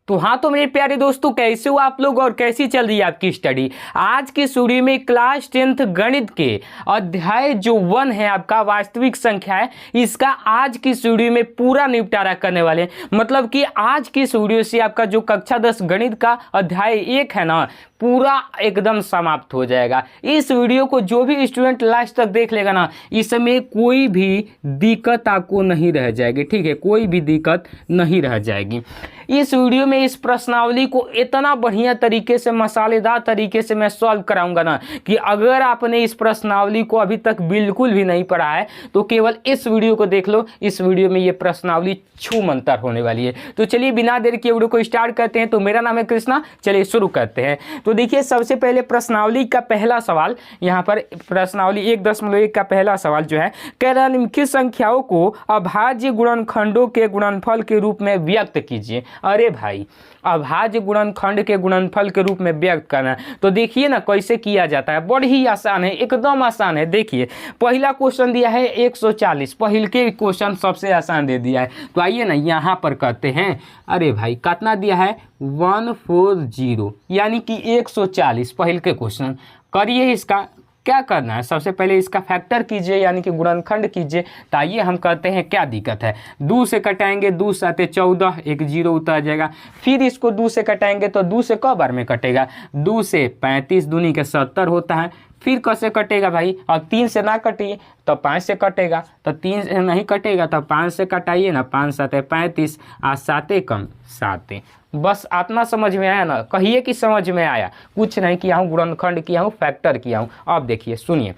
तो हाँ, तो मेरे प्यारे दोस्तों, कैसे हो आप लोग और कैसी चल रही है आपकी स्टडी। आज की इस वीडियो में क्लास 10th गणित के अध्याय जो 1 है आपका वास्तविक संख्या है, इसका आज की इस वीडियो में पूरा निपटारा करने वाले हैं। मतलब कि आज की इस वीडियो से आपका जो कक्षा 10 गणित का अध्याय 1 है ना, पूरा एकदम समाप्त हो जाएगा। इस वीडियो को जो भी स्टूडेंट लास्ट तक देख लेगा ना, इसमें कोई भी दिक्कत आपको नहीं रह जाएगी। ठीक है, कोई भी दिक्कत नहीं रह जाएगी। इस वीडियो में इस प्रश्नावली को इतना बढ़िया तरीके से, मसालेदार तरीके से मैं सॉल्व कराऊंगा ना, कि अगर आपने इस प्रश्नावली को अभी तक बिल्कुल भी नहीं पढ़ा है तो केवल इस वीडियो को देख लो। इस वीडियो में ये प्रश्नावली छू मंतर होने वाली है। तो चलिए बिना देर के वीडियो को स्टार्ट करते हैं। तो मेरा नाम है कृष्णा, चलिए शुरू करते हैं। तो देखिए, सबसे पहले प्रश्नावली का पहला सवाल, यहाँ पर प्रश्नावली 1.1 का पहला सवाल जो है, कह रहा है निम्नलिखित संख्याओं को अभाज्य गुणनखंडों के गुणनफल के रूप में व्यक्त कीजिए। अरे भाई, अभाज्य गुणनखंड के गुणनफल के रूप में व्यक्त करना है। तो देखिए ना कैसे किया जाता है, बड़ी ही आसान है, एकदम आसान है। देखिए, पहला क्वेश्चन दिया है 140, पहले के क्वेश्चन सबसे आसान दे दिया है। तो आइए ना यहाँ पर करते हैं। अरे भाई, कितना दिया है 140, यानी कि 140 पहले के क्वेश्चन। करिए, इसका क्या करना है, सबसे पहले इसका फैक्टर कीजिए, यानी कि गुणनखंड कीजिए। तो आइए हम करते हैं, क्या दिक्कत है। 2 से कटाएंगे, 2 साते 14, एक 0 उतर जाएगा। फिर इसको 2 से कटाएंगे तो 2 से क बार में कटेगा, 2 से 35 दूनी के 70 होता है। फिर कैसे कटेगा भाई, अब 3 से ना कटिए तो 5 से कटेगा, तो 3 से नहीं कटेगा तो 5 से कटाइए ना, 5 साते 35 और 7 कम 7। बस इतना समझ में आया ना, कहिए कि समझ में आया। कुछ नहीं किया हूँ, गुणनखंड किया हूँ, फैक्टर किया हूँ। अब देखिए, सुनिए,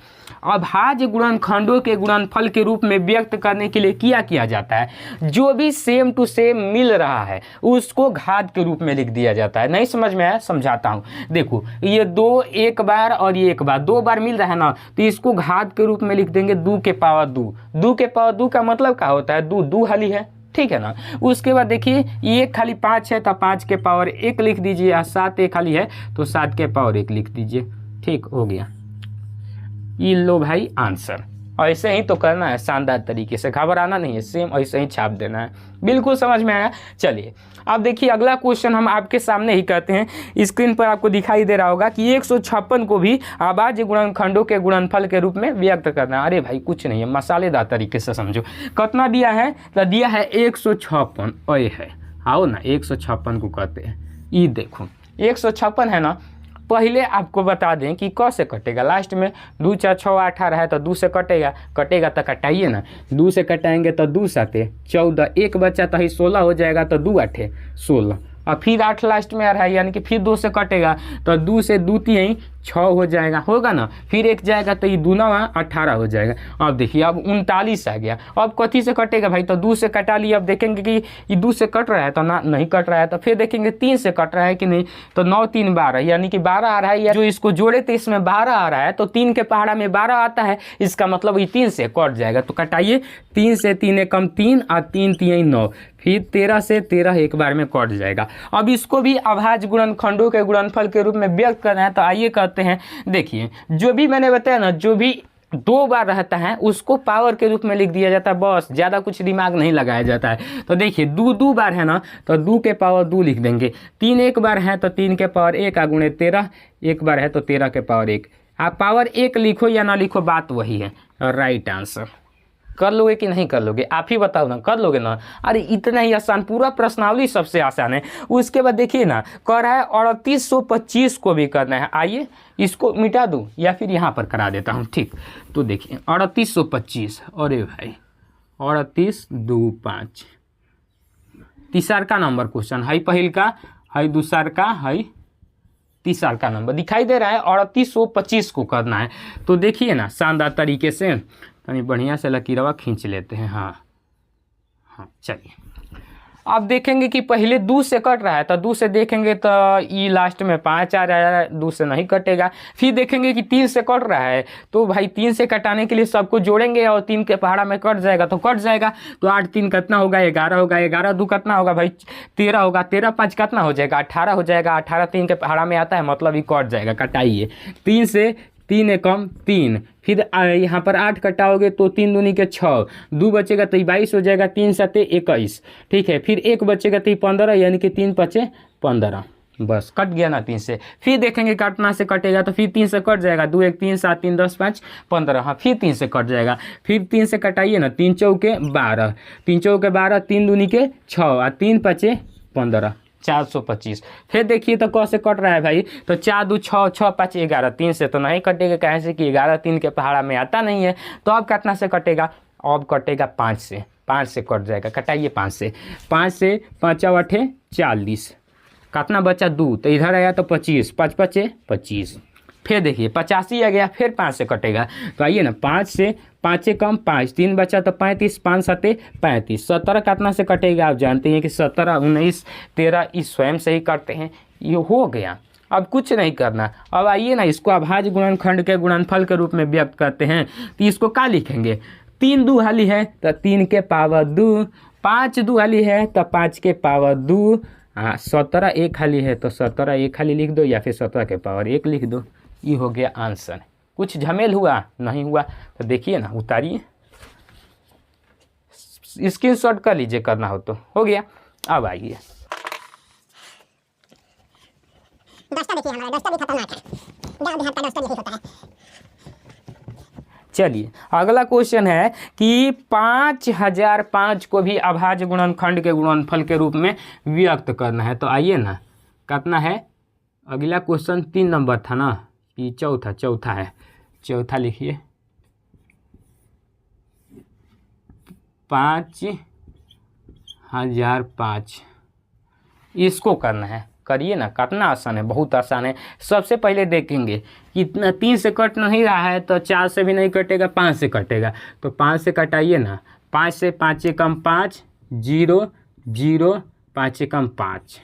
अभाज्य गुणनखंडों के गुणनफल के रूप में व्यक्त करने के लिए किया जाता है, जो भी सेम टू सेम मिल रहा है उसको घात के रूप में लिख दिया जाता है। नहीं समझ में आया, समझाता हूँ। देखो, ये 2 एक बार और ये एक बार, 2 बार मिल रहा है ना, तो इसको घात के रूप में लिख देंगे 2 के पावर 2। 2 के पावर 2 का मतलब क्या होता है, 2 2 हाली है, ठीक है ना। उसके बाद देखिए, ये खाली 5 है तो 5 के पावर 1 लिख दीजिए, और 7 एक खाली है तो 7 के पावर 1 लिख दीजिए। ठीक हो गया, ये लो भाई आंसर। ऐसे ही तो करना है, शानदार तरीके से, घबराना नहीं है, सेम ऐसे ही छाप देना है। बिल्कुल समझ में आया। चलिए अब देखिए, अगला क्वेश्चन हम आपके सामने ही करते हैं। स्क्रीन पर आपको दिखाई दे रहा होगा कि 156 को भी अभाज्य गुणनखंडों के गुणनफल के रूप में व्यक्त करना है। अरे भाई, कुछ नहीं है, मसालेदार तरीके से समझो। कितना दिया है, तो दिया है 156। ओए है, आओ ना 156 को कहते हैं। ये देखो 156 है ना। पहले आपको बता दें कि क से कटेगा, लास्ट में 2 4 6 18 है तो 2 से कटेगा तो कटाइए ना। 2 से कटाएंगे तो 2 साते 14, एक बच्चा तो ही 16 हो जाएगा, तो 2 8 16, और फिर 8 लास्ट में आ रहा है, यानी कि फिर 2 से कटेगा तो 2 से 2 3 6 हो जाएगा, होगा ना। फिर 1 जाएगा तो ये 2 9 18 हो जाएगा। अब देखिए, अब 39 आ गया। अब कथी से कटेगा भाई, तो 2 से कटा लिया। अब देखेंगे कि ये 2 से कट रहा है तो ना, नहीं कट रहा है, तो फिर देखेंगे 3 से कट रहा है कि नहीं, तो 9 3 12, यानी कि 12 आ रहा है। या जो इसको जोड़े थे इसमें 12 आ रहा है, तो 3 के पहाड़ा में 12 आता है, इसका मतलब ये 3 से कट जाएगा। तो कटाइए, 3 से 3 कम 3 और 3 3 9, फिर 13 से 13 एक बार में कट जाएगा। अब इसको भी अभाज्य गुणनखंडों के गुणनफल के रूप में व्यक्त करना है। तो आइए करते हैं। देखिए, जो भी मैंने बताया ना, जो भी 2 बार रहता है उसको पावर के रूप में लिख दिया जाता है, बस ज़्यादा कुछ दिमाग नहीं लगाया जाता है। तो देखिए, 2 बार है ना, तो 2 के पावर 2 लिख देंगे। 3 एक बार है तो 3 के पावर 1 गुणे 13, एक बार है तो 13 के पावर 1। आप पावर 1 लिखो या ना लिखो, बात वही है। Right answer. कर लोगे कि नहीं कर लोगे, आप ही बताओ ना, कर लोगे ना। अरे इतना ही आसान, पूरा प्रश्नावली सबसे आसान है। उसके बाद देखिए ना, कह रहा है 3825 को भी करना है। आइए इसको मिटा दूं या फिर यहाँ पर करा देता हूँ। ठीक, तो देखिए 3825, अरे भाई 38 2 5, तीसर का नंबर क्वेश्चन है, पहल का है, दूसर का है, तीसर का नंबर दिखाई दे रहा है। 3825 को करना है। तो देखिए ना, शानदार तरीके से कहीं बढ़िया से लकीरवा खींच लेते हैं। हाँ चलिए, अब देखेंगे कि पहले 2 से कट रहा है, तो 2 से देखेंगे तो ये लास्ट में 5 आ रहा है, 2 से नहीं कटेगा। फिर देखेंगे कि 3 से कट रहा है, तो भाई 3 से कटाने के लिए सबको जोड़ेंगे और 3 के पहाड़ा में कट जाएगा तो कट जाएगा। तो 8 3 कितना होगा, 11 होगा, 11 2 कितना होगा भाई 13 होगा, 13 5 कितना हो जाएगा, 18 हो जाएगा, 18 3 के पहाड़ा में आता है, मतलब ये कट जाएगा। कटाइए, 3 से 3 एकम 3, फिर यहाँ पर 8 कटाओगे तो 3 दूनी के 6, 2 बचेगा तो 22 हो जाएगा, 3 7 21, ठीक है। फिर 1 बचेगा तो 15, यानी कि 3 5 15, बस कट गया ना 3 से। फिर देखेंगे काटना से कटेगा तो फिर 3 से कट जाएगा, 2 1 3 7 3 10 5 15, हाँ फिर 3 से कट जाएगा। फिर 3 से कटाइए ना, 3 चौके 12, 3 चौके 12, 3 दूनी के 6 और 3 5 15, 425। फिर देखिए तो कौन से कट रहा है भाई, तो 4 2 6 6 5 11, 3 से तो नहीं कटेगा, कैसे कि 11 3 के पहाड़ा में आता नहीं है। तो अब कितना से कटेगा, अब कटेगा 5 से, 5 से कट जाएगा, कटाइए 5 से, 5 से 5 8 40, कितना बचा 2, तो इधर आया तो 25, 5 5 25। फिर देखिए 85 आ गया, फिर 5 से कटेगा, तो आइए ना 5 से 5 कम 5, 3 बचा तो 35, 5 7 35, 17 कितना से कटेगा, आप जानते हैं कि 17 19 13 इस स्वयं से ही करते हैं, ये हो गया। अब कुछ नहीं करना। अब आइए ना इसको अभाज्य गुणनखंड के गुणनफल के रूप में व्यक्त करते हैं, तो इसको क्या लिखेंगे, 3 2 हाली है तो 3 के पावर 2, 5 2 हाली है तो 5 के पावर 2, 17 1 हाली है तो 17 1 हाली लिख दो, या फिर 17 के पावर 1 लिख दो। ये हो गया आंसर। कुछ झमेल हुआ नहीं हुआ, तो देखिए ना, उतारिए, स्क्रीनशॉट कर लीजिए, करना हो तो। हो गया। अब आइए चलिए अगला क्वेश्चन है कि 5005 को भी अभाज्य गुणनखंड के गुणनफल के रूप में व्यक्त करना है। तो आइए ना, कितना है अगला क्वेश्चन, 3 नंबर था ना, ये चौथा है, चौथा लिखिए, 5005 इसको करना है। करिए ना, कितना आसान है, बहुत आसान है। सबसे पहले देखेंगे कितना, 3 से कट नहीं रहा है तो 4 से भी नहीं कटेगा, 5 से कटेगा, तो 5 से कटाइए ना, 5 से 5 कम 5 0 0, 5 कम 5।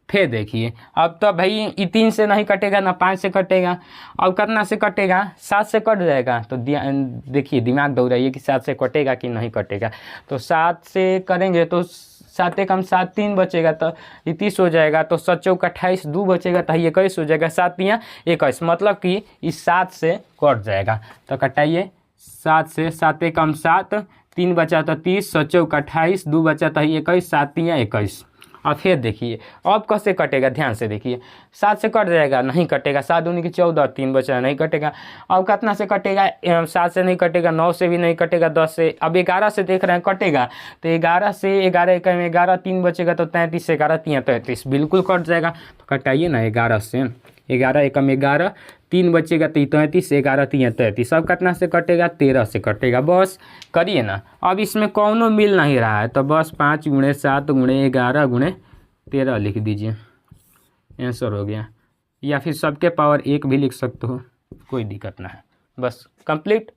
फिर देखिए अब तो भाई ये 3 से नहीं कटेगा ना, 5 से कटेगा। अब कितना से कटेगा, 7 से कट जाएगा। तो देखिए दिमाग दौड़ाइए कि 7 से कटेगा कि नहीं कटेगा। तो 7 से करेंगे तो 7 कम 7 3 बचेगा तो 30 हो जाएगा, तो 7 चौक 28, 2 बचेगा तो 21 हो जाएगा, 7 3 21, मतलब कि इस 7 से कट जाएगा। तो कटाइए 7 से, 7 कम 7, 3 बचा तो 30, 7 चौक 28, 2 बचा तो 21, 7 3 21। और फिर देखिए अब कैसे कटेगा, ध्यान से देखिए, 7 से कट जाएगा, नहीं कटेगा, 7 दूनी की 14, 3 बचा नहीं कटेगा। अब कितना से कटेगा, 7 से नहीं कटेगा, 9 से भी नहीं कटेगा, 10 से, अब 11 से देख रहे हैं कटेगा, तो 11 से 11 1 में 11, 3 बचेगा तो 33 से 11 3 33, बिल्कुल कट जाएगा। तो कटाइए ना 11 से, 11 1 में 11, 3 बचेगा तो 33, 11 3 33, अब कितना से कटेगा, 13 से कटेगा। बस करिए ना, अब इसमें कौनो मिल नहीं रहा है, तो बस 5 × 7 × 11 × 13 लिख दीजिए, आंसर हो गया। या फिर सबके पावर 1 भी लिख सकते हो, कोई दिक्कत ना है। बस कंप्लीट।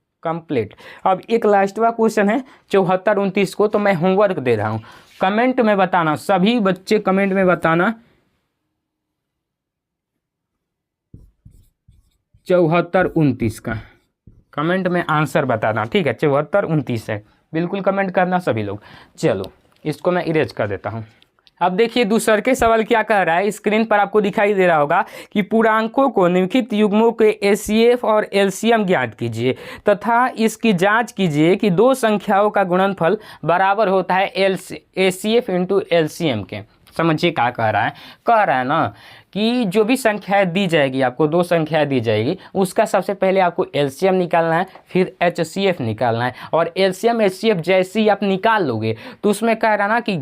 अब एक लास्टवा क्वेश्चन है 74 29 को, तो मैं होमवर्क दे रहा हूँ, कमेंट में बताना, सभी बच्चे कमेंट में बताना 74 29 का कमेंट में आंसर बताना, ठीक है। 74 29 है, बिल्कुल कमेंट करना सभी लोग। चलो इसको मैं इरेज कर देता हूँ। अब देखिए दूसरे के सवाल क्या कह रहा है, स्क्रीन पर आपको दिखाई दे रहा होगा कि पूर्णांकों को निम्नलिखित युग्मों के एचसीएफ और एलसीएम ज्ञात कीजिए तथा इसकी जांच कीजिए कि दो संख्याओं का गुणनफल बराबर होता है एचसीएफ इंटू एलसीएम के। समझिए क्या कह रहा है ना कि जो भी संख्याएं दी जाएगी, आपको 2 संख्याएं दी जाएगी, उसका सबसे पहले आपको एलसीएम निकालना है, फिर एचसीएफ निकालना है। और एलसीएम एचसीएफ जैसे ही आप निकाल लोगे तो उसमें कह रहा ना कि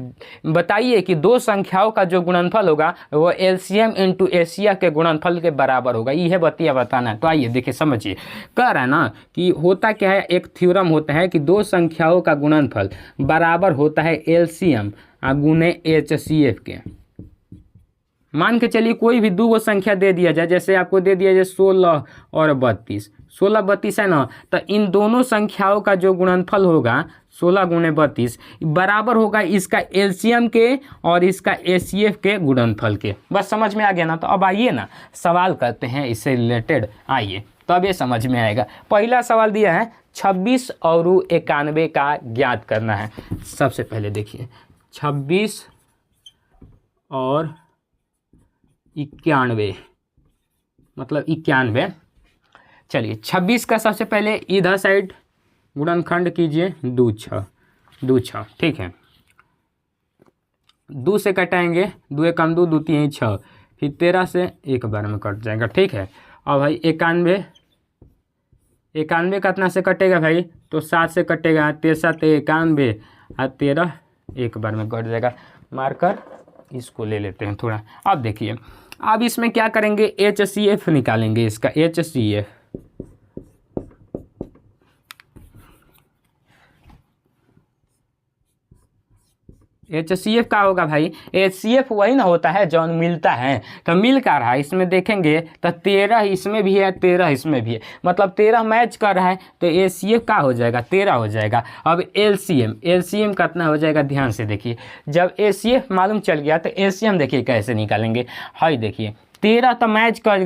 बताइए कि 2 संख्याओं का जो गुणनफल होगा वो एलसीएम इंटू एचसीएफ के गुणनफल के बराबर होगा। यह बतिया बताना है। तो आइए देखिए समझिए, कह रहा है ना कि होता क्या है, एक थ्योरम होता है कि 2 संख्याओं का गुणनफल बराबर होता है एलसीएम गुणे एचसीएफ के। मान के चलिए कोई भी 2 संख्या दे दिया जाए, जैसे आपको दे दिया जाए 16 और 32, 16 32 है ना, तो इन दोनों संख्याओं का जो गुणनफल होगा 16 × 32 बराबर होगा इसका एलसीएम के और इसका एचसीएफ के गुणनफल के। बस समझ में आ गया ना। तो अब आइए ना सवाल करते हैं इससे रिलेटेड, आइए तब ये समझ में आएगा। पहला सवाल दिया है 26 और 91 का ज्ञात करना है। सबसे पहले देखिए 26 और 91 मतलब 91, चलिए 26 का सबसे पहले इधर साइड गुणनखंड कीजिए, 2 6, ठीक है। 2 से कटाएंगे, 2 एक कम 2, 2 3 6, फिर 13 से एक बार में कट जाएगा, ठीक है। और भाई 91 कितना से कटेगा भाई, तो 7 से कटेगा, 13 91 और 13 एक बार में कट जाएगा। मार्कर इसको ले लेते हैं थोड़ा। अब देखिए, अब इसमें क्या करेंगे, HCF निकालेंगे, इसका HCF। HCF का होगा भाई, HCF वही ना होता है जो मिलता है, तो मिल का रहा है, इसमें देखेंगे तो 13 इसमें भी है, 13 इसमें भी है, मतलब 13 मैच कर रहा है, तो HCF का हो जाएगा 13 हो जाएगा। अब LCM कितना हो जाएगा, ध्यान से देखिए, जब HCF मालूम चल गया तो LCM देखिए कैसे निकालेंगे। हाई देखिए 13 तो मैच कर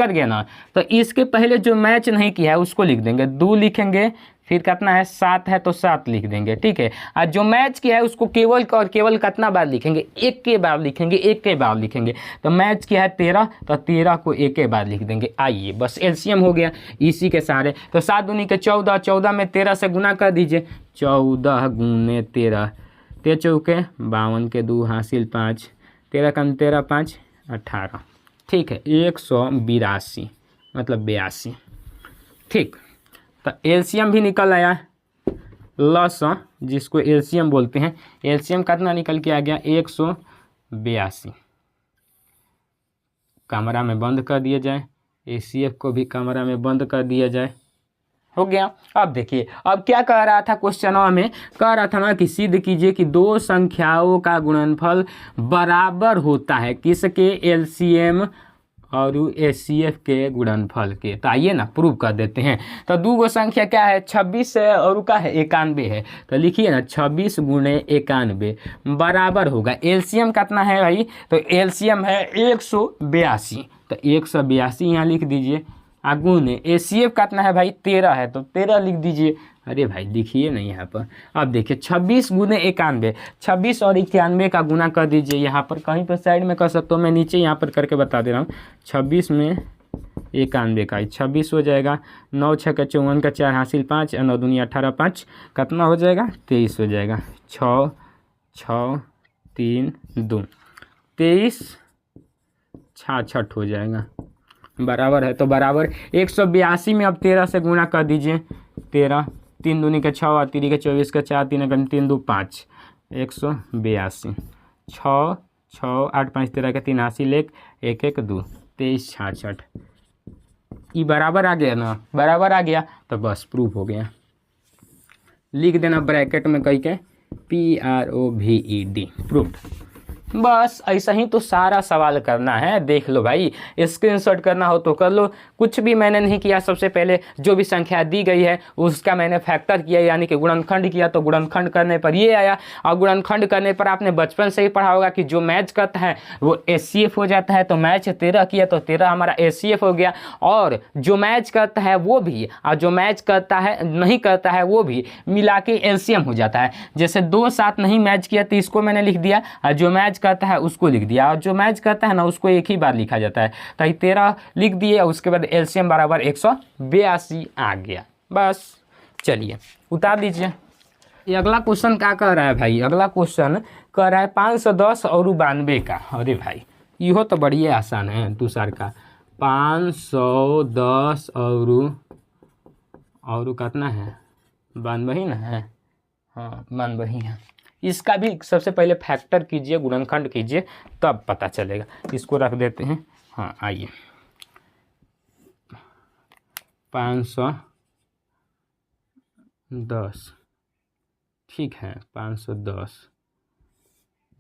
गया ना, तो इसके पहले जो मैच नहीं किया है उसको लिख देंगे, 2 लिखेंगे, फिर कितना है 7 है तो 7 लिख देंगे, ठीक है। और जो मैच किया है उसको केवल और केवल कितना बार लिखेंगे, एक के बार लिखेंगे, तो मैच किया है 13, तो 13 को एक के बार लिख देंगे। आइए बस LCM हो गया इसी के सहारे। तो 7 दूनी के 14, 14 में 13 से गुना कर दीजिए, 14 गुने 13, 13 चौके 52 के 2 हासिल 5, 13 कम 13 5 18, ठीक है। 182 मतलब 82, ठीक। तो LCM भी निकल आया, लस जिसको LCM बोलते हैं, LCM कितना निकल के आ गया, 182। कैमरा में बंद कर दिया जाए, HCF को भी कैमरा में बंद कर दिया जाए, हो गया। अब देखिए, अब क्या कह रहा था क्वेश्चन में, कह रहा था ना कि सिद्ध कीजिए कि दो संख्याओं का गुणनफल बराबर होता है, किसके, LCM और HCF के गुणनफल के। तो आइए ना प्रूव कर देते हैं। तो दो गो संख्या क्या है, 26 है और का है 91 है, तो लिखिए ना 26 गुणे 91 बराबर होगा, LCM कितना है भाई, तो LCM है 182, तो 182 यहाँ लिख दीजिए। गुणे HCF कितना है भाई, 13 है, तो 13 लिख दीजिए। अरे भाई लिखिए नहीं यहाँ पर। अब देखिए 26 गुणे 91, 26 और 91 का गुना कर दीजिए, यहाँ पर कहीं पर साइड में कर सकता हूँ मैं, नीचे यहाँ पर करके बता दे रहा हूँ। 26 में 91 का 26 हो जाएगा, 9 6 का 54 का 4 हासिल 5, 9 दूनी 18 5 कितना हो जाएगा, 23 हो जाएगा। 6 6 3 2 23 66 हो जाएगा, बराबर है। तो बराबर 182 में अब 13 से गुना कर दीजिए, 13 3 दूनी के 6 और 3 के 24 का 4 3 का 3 2 5, 182 6 6 8 5 13 के 3 हासिल 1 1 1 2 23 66, ये बराबर आ गया ना, बराबर आ गया तो बस प्रूफ हो गया। लिख देना ब्रैकेट में कहीं के PROVED, प्रूफ। बस ऐसा ही तो सारा सवाल करना है, देख लो भाई, स्क्रीनशॉट करना हो तो कर लो। कुछ भी मैंने नहीं किया, सबसे पहले जो भी संख्या दी गई है उसका मैंने फैक्टर किया, यानी कि गुणनखंड किया, तो गुणनखंड करने पर ये आया। और गुणनखंड करने पर आपने बचपन से ही पढ़ा होगा कि जो मैच करता है वो HCF हो जाता है, तो मैच 13 किया तो 13 हमारा HCF हो गया, और जो मैच करता है वो भी, और जो मैच करता है नहीं करता है वो भी मिला के LCM हो जाता है। जैसे 2 7 नहीं मैच किया तो इसको मैंने लिख दिया, और जो मैच करता है उसको लिख दिया, और जो मैच करता है ना उसको एक ही बार लिखा जाता है, तो 13 लिख दिए, और उसके बाद LCM बराबर 182 आ गया। बस चलिए उतार दीजिए। ये अगला क्वेश्चन क्या कह रहा है भाई, अगला क्वेश्चन कह रहा है 510 और 92 का। अरे भाई यो तो बढ़िया आसान है दूसर का, 510 और कितना है, 92 ही ना है, हाँ 92 ही है। इसका भी सबसे पहले फैक्टर कीजिए, गुणनखंड कीजिए, तब पता चलेगा। इसको रख देते हैं, हाँ आइए 510, ठीक है 510,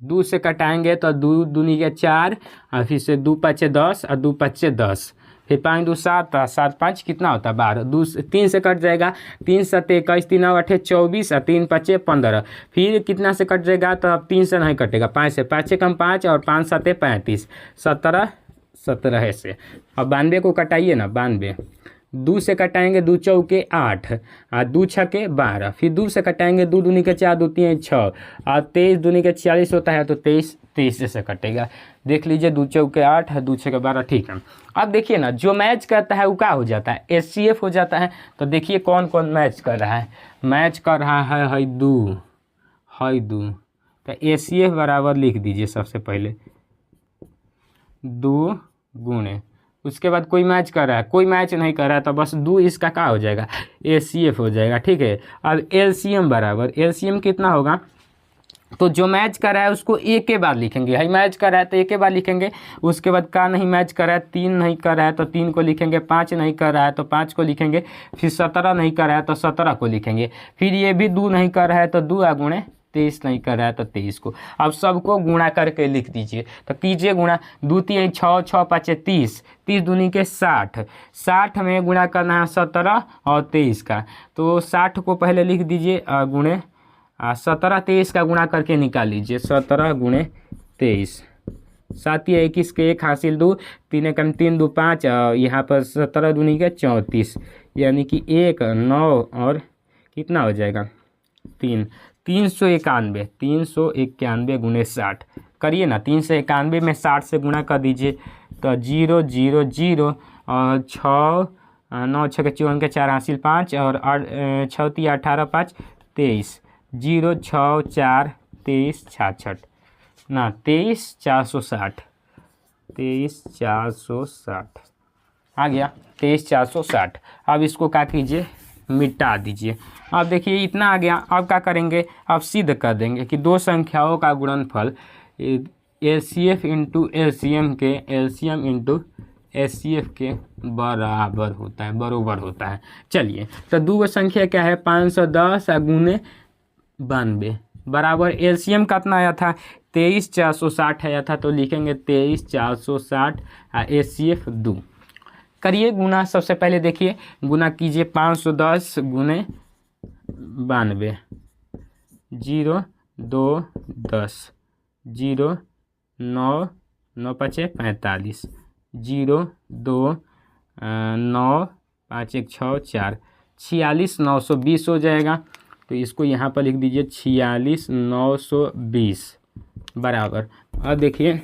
2 से कटाएंगे तो 2 दूनी के 4, और फिर से 2 5 10 और 2 5 10, फिर 5 2 7 7 5 कितना होता है 12, 2 3 से कट जाएगा, 3 7 21 3 8 24 और 3 5 15, फिर कितना से कट जाएगा, तो अब 3 से नहीं कटेगा, 5 से, 5 कम 5 और 5 7 35, 17 17 से। अब 92 को कटाइए ना, 92 दो से कटाएंगे 2 चौके 8 और 2 छके 12, फिर 2 से कटाएंगे 2 दूनी के 4 2 3 6 और 23 दूनी के 46 होता है तो 23 से कटेगा। देख लीजिए 2 चौके 8 है 2 छके 12, ठीक है। अब देखिए ना जो मैच करता है वो क्या हो जाता है, HCF हो जाता है। तो देखिए कौन कौन मैच कर रहा है, मैच कर रहा है 2 तो HCF बराबर लिख दीजिए सबसे पहले 2 गुणे, उसके बाद कोई मैच कर रहा है, कोई मैच नहीं कर रहा है तो बस 2 इसका क्या हो जाएगा, HCF हो जाएगा, ठीक है। अब LCM बराबर, LCM कितना होगा, तो जो मैच कर रहा है उसको एक के बाद लिखेंगे, हाई मैच कर रहा है तो एक के बाद लिखेंगे, उसके बाद का नहीं मैच कर रहा है, 3 नहीं कर रहा है तो 3 को लिखेंगे, 5 नहीं कर रहा है तो 5 को लिखेंगे, फिर 17 नहीं कर रहा है तो 17 को लिखेंगे, फिर ये भी 2 नहीं कर रहा है तो 2 गुणे 23 नहीं कर रहा है तो 23 को। अब सबको गुणा करके लिख दीजिए, तो कीजिए गुणा, 2 3 6 6 5 30, 30 दूनी के 60, 60 में गुणा करना है 17 और 23 का, तो 60 को पहले लिख दीजिए गुणे 17, 23 का गुणा करके निकाल लीजिए, 17 गुणे 23, 7 या 21 के 1 हासिल 2, 3 कम 3 2 5, यहाँ पर 17 दूनी के 34, यानी कि 1 9 और कितना हो जाएगा 391 गुणे 60 करिए ना, 391 में 60 से गुणा कर दीजिए तो 0 0 0 और 6 9 6 के 54 के 4 हासिल 5 और 6 3 18 5 23, 0 6 4 23 66 ना 23 460 आ गया 23 460। अब इसको क्या कीजिए, मिटा दीजिए। अब देखिए इतना आ गया, अब क्या करेंगे, अब सिद्ध कर देंगे कि दो संख्याओं का गुणनफल LCF इंटू LCM के LCM इंटू HCF के बराबर होता है, बरोबर होता है। चलिए तो दो संख्या क्या है, 510 गुने 92 बराबर LCM कितना आया था, 23 460 आया था, तो लिखेंगे 23 460 HCF 2। करिए गुना, सबसे पहले देखिए गुना कीजिए, 510 गुने 92, 0 2 10, 0 9 9 5 45, 0 2 9 5 1 6 4, 46 920 हो जाएगा। तो इसको यहाँ पर लिख दीजिए 46 920 बराबर। अब देखिए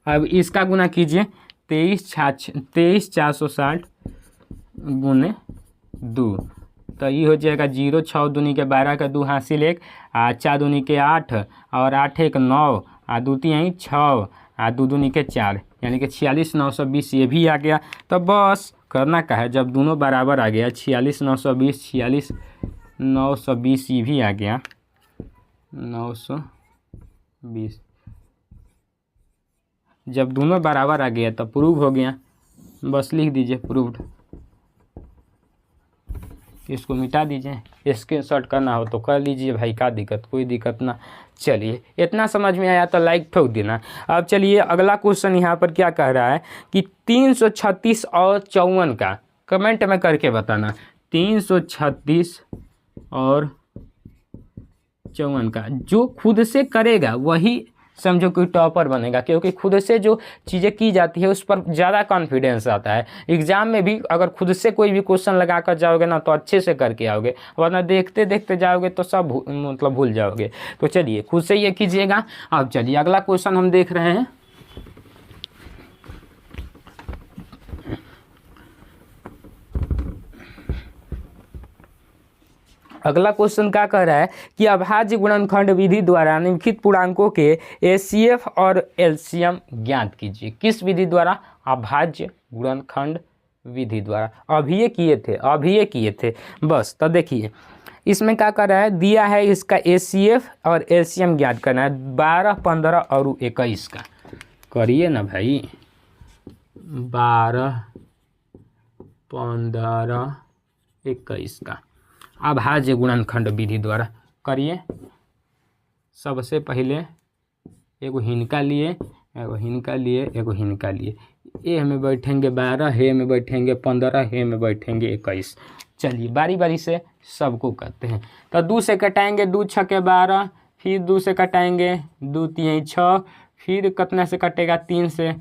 अब इसका गुना कीजिए, 23 460 गुने 2, तो ये हो जाएगा 0 6 दूनी के 12 का 2 हासिल 1, 4 दूनी के 8 और 8 1 9 2 3 6 2 दूनी के 4, यानी कि 46 920 ये भी आ गया। तो बस करना क्या है, जब दोनों बराबर आ गया 46 920 ये भी आ गया 920, जब दोनों बराबर आ गया तो प्रूव हो गया, बस लिख दीजिए प्रूव्ड। इसको मिटा दीजिए, स्क्रीनशॉट करना हो तो कर लीजिए भाई, क्या दिक्कत, कोई दिक्कत ना। चलिए इतना समझ में आया तो लाइक ठोक देना। अब चलिए अगला क्वेश्चन यहाँ पर क्या कह रहा है कि 336 और 54 का कमेंट में करके बताना, 336 और 54 का जो खुद से करेगा वही समझो कि टॉपर बनेगा, क्योंकि खुद से जो चीज़ें की जाती है उस पर ज़्यादा कॉन्फिडेंस आता है। एग्जाम में भी अगर खुद से कोई भी क्वेश्चन लगा कर जाओगे ना तो अच्छे से करके आओगे, वरना देखते देखते जाओगे तो सब मतलब भूल जाओगे। तो चलिए खुद से ये कीजिएगा। अब चलिए अगला क्वेश्चन हम देख रहे हैं, अगला क्वेश्चन क्या कह रहा है कि अभाज्य गुणनखंड विधि द्वारा निम्नलिखित पूर्णांकों के HCF और LCM ज्ञात कीजिए। किस विधि द्वारा, अभाज्य गुणनखंड विधि द्वारा। अभी ये किए थे बस। तो देखिए इसमें क्या कर रहा है, दिया है इसका HCF और LCM ज्ञात करना है, 12 15 और 21 का। करिए ना भाई, 12 15 21 का अभाज्य गुणनखंड विधि द्वारा करिए। सबसे पहले एगो हिनका लिए, एगो हिनका लिए, एगो हिनका लिए, ए में बैठेंगे 12, हे में बैठेंगे 15, हे में बैठेंगे 21। चलिए बारी बारी से सबको करते हैं। तो 2 से कटाएंगे, 2 छके 12, फिर 2 से कटाएंगे, 2 3 6, फिर कितना से कटेगा, 3 से,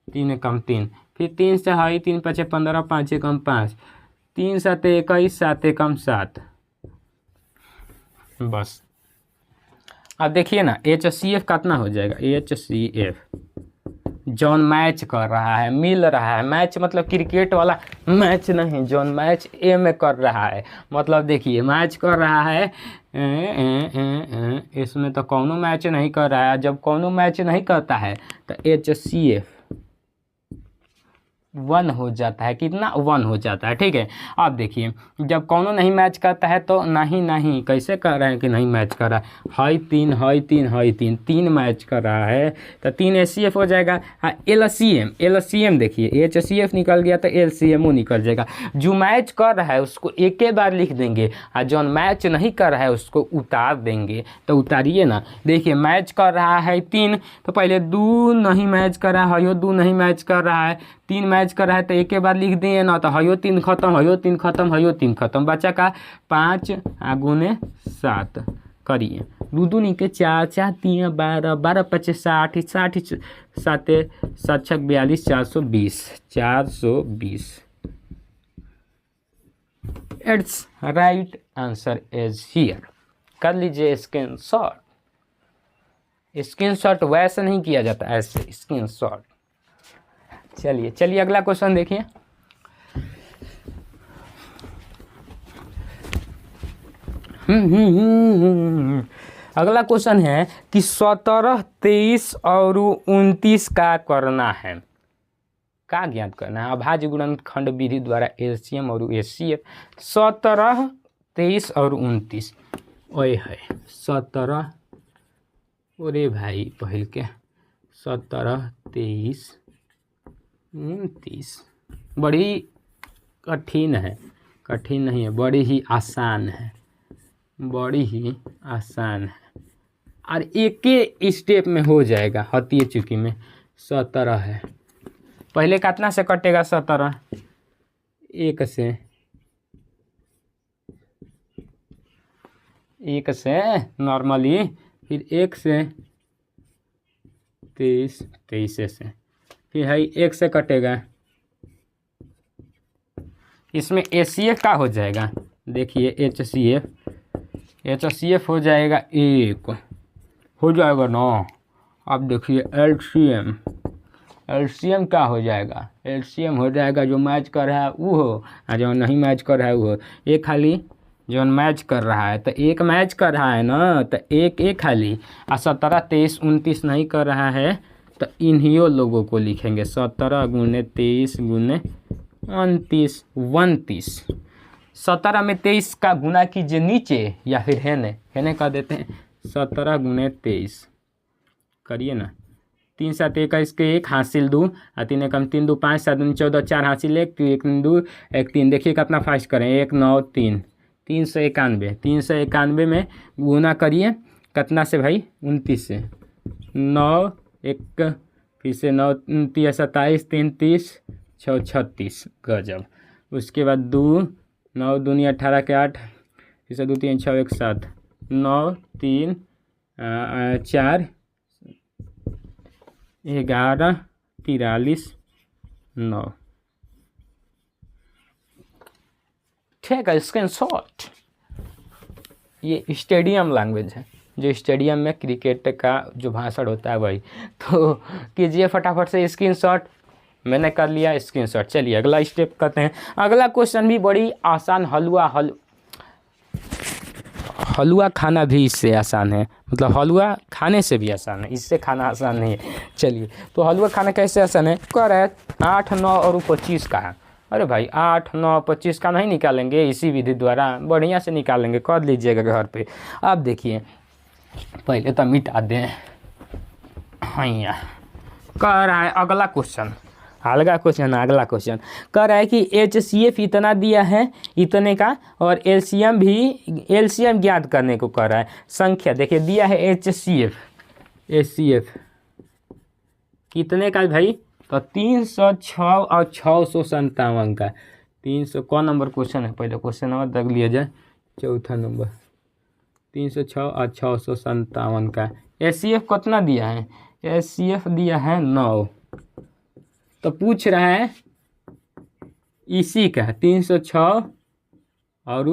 3 कम 3, फिर 3 से है 3 5 15 5 एकम 5 3 7 21 7 एकम 7 बस। अब देखिए ना HCF कितना हो जाएगा। HCF जौन मैच कर रहा है मिल रहा है, मैच मतलब क्रिकेट वाला मैच नहीं, जौन मैच ए में कर रहा है मतलब देखिए मैच कर रहा है इसमें तो कौनो मैच नहीं कर रहा है। जब कौनो मैच नहीं करता है तो HCF 1 हो जाता है। कितना 1 हो जाता है। ठीक है, अब देखिए जब कौनो नहीं मैच करता है तो नहीं कैसे कर रहे हैं कि नहीं मैच कर रहा है 3 3 मैच कर रहा है तो 3 HCF हो जाएगा। LCM देखिए HCF निकल गया तो LCM निकल जाएगा। जो मैच कर रहा है उसको एक ही बार लिख देंगे और जो मैच नहीं कर रहा है उसको उतार देंगे। तो उतारिए ना। देखिए मैच कर रहा है 3 तो पहले 2 नहीं मैच कर रहा है, 2 नहीं मैच कर रहा है, 3 मैच कर रहा है तो एक के बाद लिख दिए ना तो 3 खत्म, 3 खत्म, 3 खत्म, बचा का 5 गुने 7 करिए 2 2 के 4 4 3 12 12 5 60 60 7 7 6 42 420 it's right answer is here. कर लीजिए स्क्रीनशॉट वैसे नहीं किया जाता, ऐसे स्क्रीनशॉट। चलिए अगला क्वेश्चन देखिए। अगला क्वेश्चन है कि 17 23 और 29 का करना है, का ज्ञात करना है। अभाज्य गुणनखंड विधि द्वारा LCM और HCF 17 23 और 29 ओए है 17 अरे भाई पहल के 17 23 29 बड़ी कठिन है, कठिन नहीं है, बड़ी ही आसान है, बड़ी ही आसान है और एक ही स्टेप में हो जाएगा। हतिये चुकी में 17 है, पहले कितना से कटेगा 17 1 से नॉर्मली, फिर 1 से 23 23 से फिर है 1 से कटेगा। इसमें HCF का हो जाएगा। देखिए HCF हो जाएगा 1 हो जाएगा ना। अब देखिए LCM क्या हो जाएगा। LCM हो जाएगा जो मैच कर रहा है वो हो और जो नहीं मैच कर रहा है वो हो। एक खाली जो मैच कर रहा है तो एक मैच कर रहा है ना तो एक खाली और 17 23 29 नहीं कर रहा है तो इन्हीं लोगों को लिखेंगे 17 गुने 23 गुने 29 17 में 23 का गुना कीजिए नीचे या फिर हेने कर देते हैं 17 गुने 23 करिए ना। 3 7 21 के 1 हासिल 2 और 3 एकम 3 2 5 7 14 4 हासिल 1 1 2 1 3। देखिए कितना फास्ट करें 1 9 3 391 में गुना करिए कितना से भाई 29 से 9 1 फिर से 9 30 27 33 6 36 गजब। उसके बाद 2 9 दूनी 18 के 8 फिर से 2 3 6 1 7 9 3 4 11 43 9 ठीक है। स्क्रीनशॉट ये स्टेडियम लैंग्वेज है, जो स्टेडियम में क्रिकेट का जो भाषण होता है वही। तो कीजिए फटाफट से स्क्रीनशॉट। मैंने कर लिया स्क्रीनशॉट। चलिए अगला स्टेप करते हैं। अगला क्वेश्चन भी बड़ी आसान, हलवा खाना भी इससे आसान है, मतलब हलवा खाने से भी आसान है, इससे खाना आसान नहीं है। चलिए तो हलवा खाना कैसे आसान है। कह रहा है 8 9 और 25 का है। अरे भाई 8 9 25 का नहीं निकालेंगे, इसी विधि द्वारा बढ़िया से निकालेंगे। कर लीजिएगा घर पे। अब देखिए पहले तो मिटा दें। हाँ कह रहा है अगला क्वेश्चन अगला क्वेश्चन कह रहा है कि HCF इतना दिया है इतने का और LCM ज्ञात करने को कह रहा है। संख्या देखिए दिया है HCF कितने का भाई तो 306 और 657 का। 300 कौन नंबर क्वेश्चन है, पहले क्वेश्चन नंबर देख लिया जाए। चौथा नंबर 306 और 657 का। HCF कितना दिया है, HCF दिया है 9। तो पूछ रहा है इसी का 306 और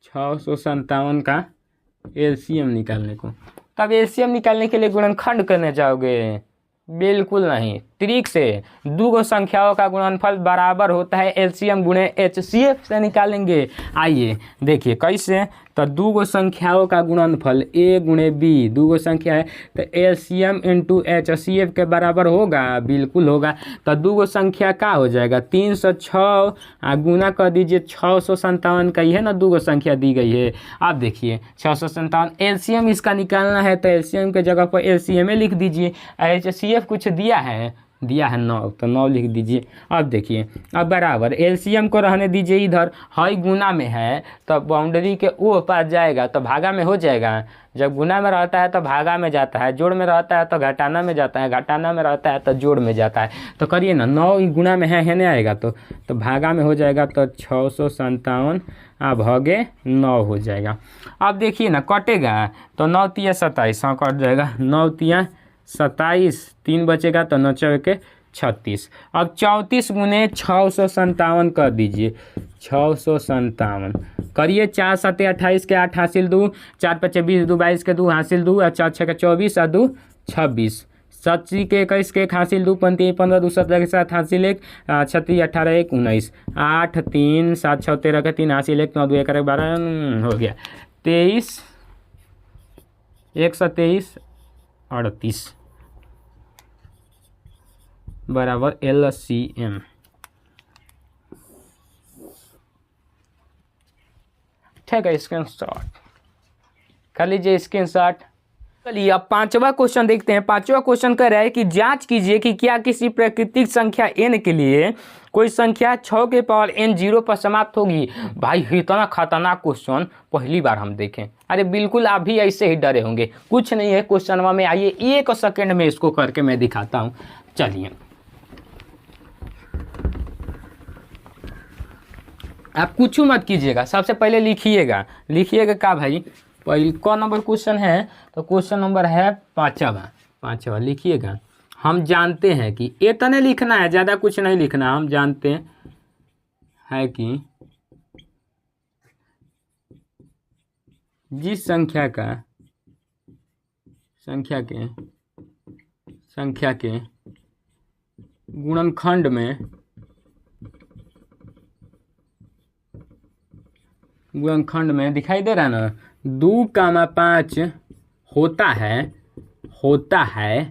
657 का एलसीएम निकालने को। तब एलसीएम निकालने के लिए गुणनखंड करने जाओगे? बिल्कुल नहीं, ट्रिक से दो संख्याओं का गुणनफल बराबर होता है एलसीएम गुणे एचसीएफ से निकालेंगे। आइए देखिए कैसे। तो दो संख्याओं का गुणनफल ए गुणे बी, दो संख्या है तो एलसीएम इंटू एचसीएफ के बराबर होगा, बिल्कुल होगा। तो दो संख्या का हो जाएगा 306 गुना कर दीजिए 657 का ही है ना, दो संख्या दी गई है। आप देखिए 657 एलसीएम इसका निकालना है तो एलसीएम के जगह पर एलसीएम लिख दीजिए। एचसीएफ कुछ दिया है 9, तो 9 लिख दीजिए। अब देखिए अब बराबर एलसीएम को रहने दीजिए इधर, हई गुना में है तो बाउंड्री के ओ पास जाएगा तो भागा में हो जाएगा। जब गुना में रहता है तो भागा में जाता है, जोड़ में रहता है तो घटाना में जाता है, घटाना में रहता है तो जोड़ में जाता है। तो करिए ना, 9 गुना में है नहीं आएगा तो भागा में हो जाएगा तो 657 भागे 9 हो जाएगा। अब देखिए ना कटेगा तो 9 तिया 27, हाँ कट जाएगा, 9 तिया 27, 3 बचेगा तो 9 चौके 36। अब 34 गुने 657 कर दीजिए, 657 करिए। 4 7 28 के 8 हासिल 2, 4 5 20 2 22 के 2 हासिल 2, 4 6 के 24 और 2 26, 7 के 21 के 1 हासिल 2, 15 15 2 17 के 7 हासिल 1, 36 18 1 19, 8 3 7 6 13 के 3 हासिल 1, 9 2 11 12 हो गया 23, 123 38 बराबर एलसीएम। ठीक है, स्क्रीनशॉट कर लीजिए, स्क्रीनशॉट। चलिए अब पांचवा क्वेश्चन देखते हैं। पांचवा क्वेश्चन कह रहा है कि जांच कीजिए कि क्या किसी प्राकृतिक संख्या n के लिए कोई संख्या 6 के पावर n 0 पर समाप्त होगी। भाई इतना खतरनाक क्वेश्चन पहली बार हम देखें। अरे बिल्कुल आप भी ऐसे ही डरे होंगे, कुछ नहीं है क्वेश्चन में। आइए 1 सेकंड में इसको करके मैं दिखाता हूँ। चलिए आप कुछ मत कीजिएगा, सबसे पहले लिखिएगा क्या भाई, पहले कौन नंबर क्वेश्चन है, तो क्वेश्चन नंबर है पाँचवा लिखिएगा। हम जानते हैं कि इतने लिखना है, ज़्यादा कुछ नहीं लिखना। हम जानते हैं कि जिस संख्या के गुणनखंड में दिखाई दे रहा है ना 2,5 होता है